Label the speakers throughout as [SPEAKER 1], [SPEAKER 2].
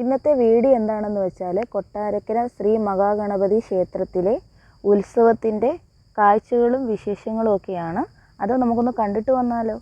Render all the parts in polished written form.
[SPEAKER 1] ഇന്നത്തെ വീഡിയോ എന്താണെന്ന് വെച്ചാൽ കൊട്ടാരക്കര ശ്രീ മഹാഗണപതി ക്ഷേത്രത്തിലെ ഉത്സവത്തിൻ്റെ കാഴ്ചകളും വിശേഷങ്ങളും ഒക്കെയാണ്. അത് നമുക്കൊന്ന് കണ്ടിട്ട് വന്നാലോ.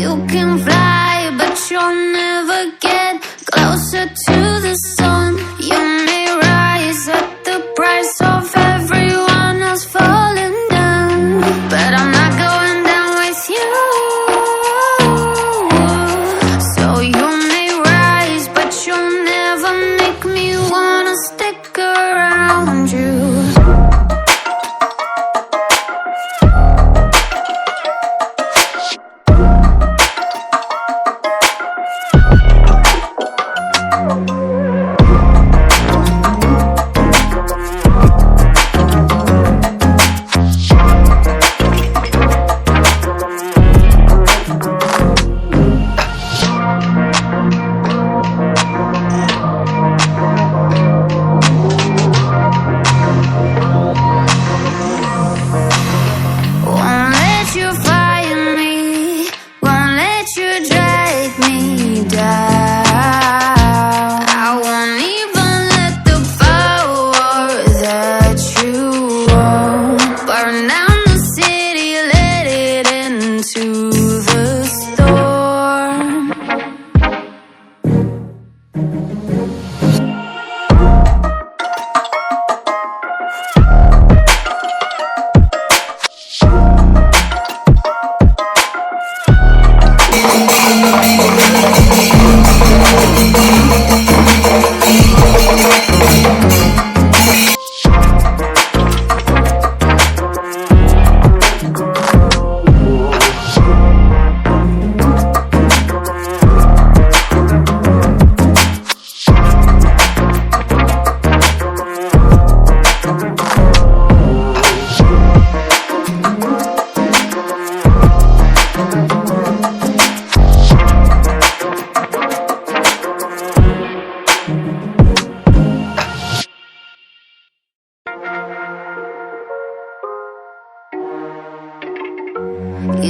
[SPEAKER 2] You can fly, but you'll never get closer to the sun. You may rise at the price of everyone else falling down, but I'm not going down with you. So you may rise, but you'll never make me wanna stick around you.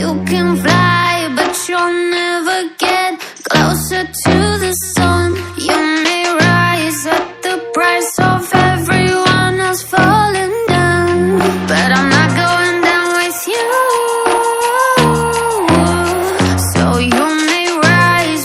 [SPEAKER 2] You can fly, but you'll never get closer to the sun. You may rise at the price of everyone else falling down, but I'm not going down with you. So you may rise,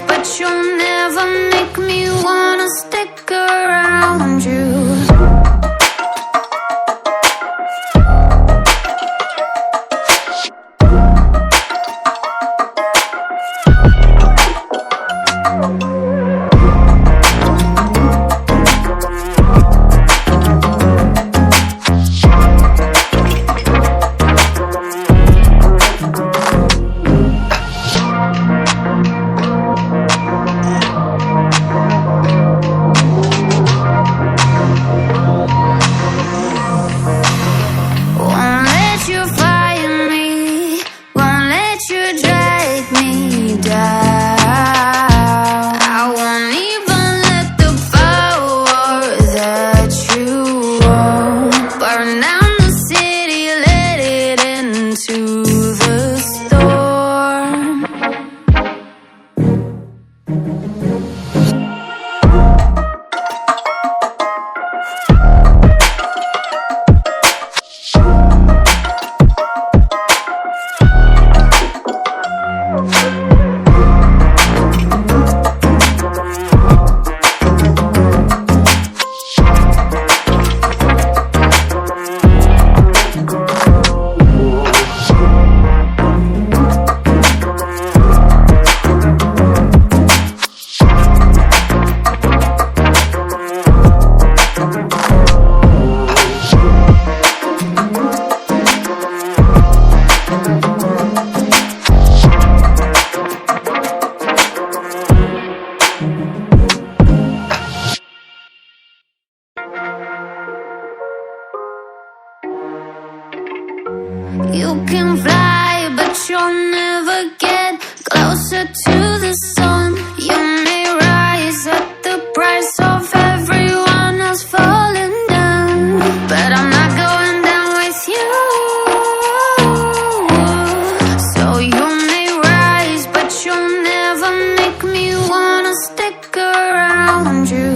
[SPEAKER 2] You can fly, but you'll never get closer to the sun. You may rise at the price of everyone else falling down, but I'm not going down with you. So you may rise, but you'll never make me wanna stick around you.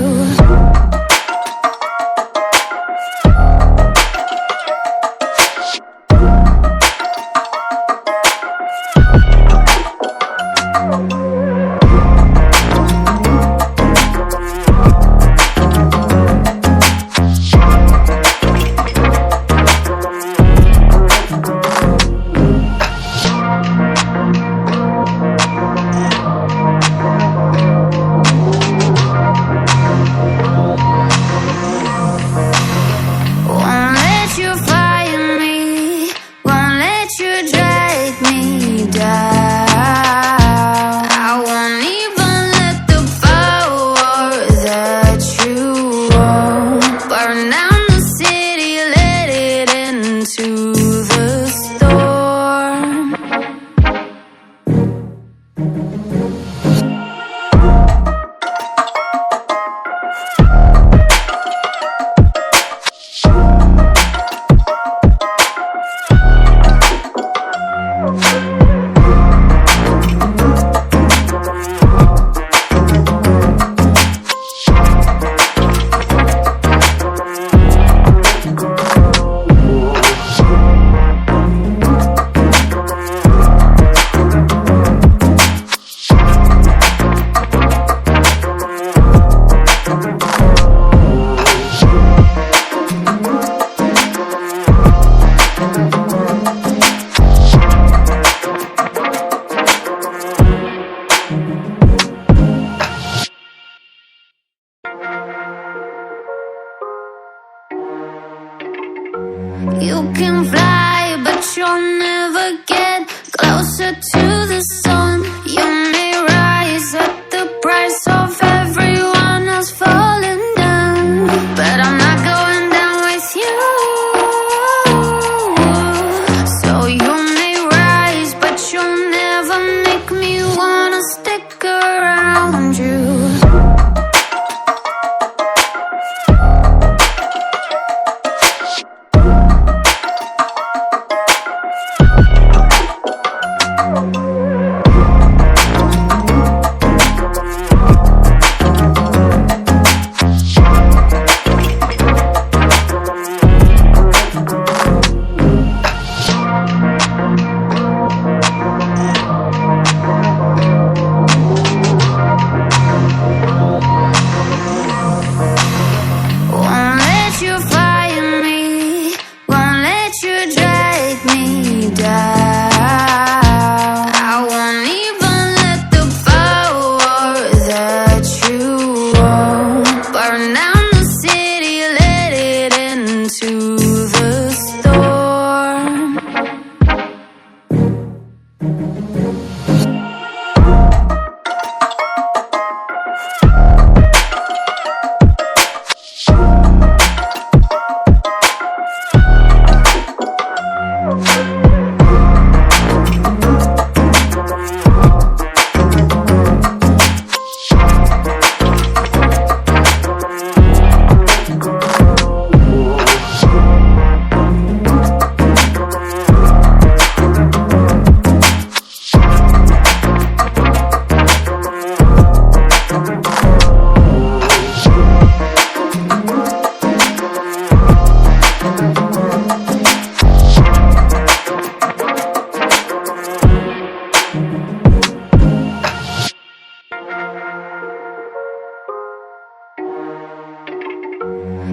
[SPEAKER 2] You can fly, but you'll never get closer to the sun. You may rise at the price of everyone else falling down, but I'm not going down with you. So you may rise, but you'll never make me wanna stick around you.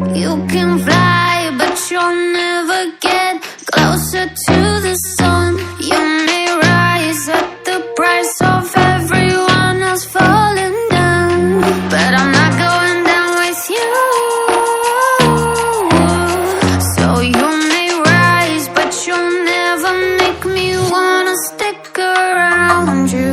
[SPEAKER 2] You can fly, but you'll never get closer to the sun. You may rise at the price of everyone else falling down, but I'm not going down with you. So you may rise, but you'll never make me wanna stick around you.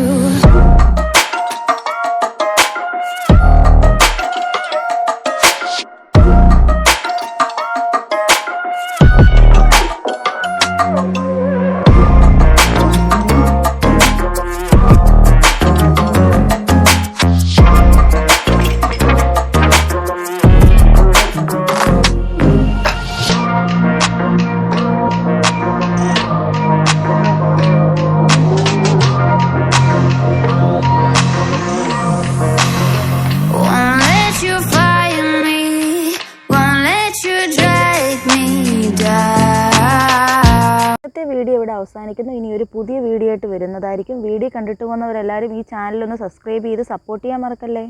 [SPEAKER 2] Won't let you fire me, won't let you drag me down.
[SPEAKER 1] ഇന്നത്തെ video ഇവിടെ അവസാനിക്കുന്നു. ഇനി ഒരു പുതിയ video ആയിട്ട് വരുന്നതായിരിക്കും. Video കണ്ടിട്ട് പോകുന്നവരെല്ലാവരും ഈ ചാനലൊന്ന് സബ്സ്ക്രൈബ് ചെയ്ത് സപ്പോർട്ട് ചെയ്യാൻ മറക്കല്ലേ.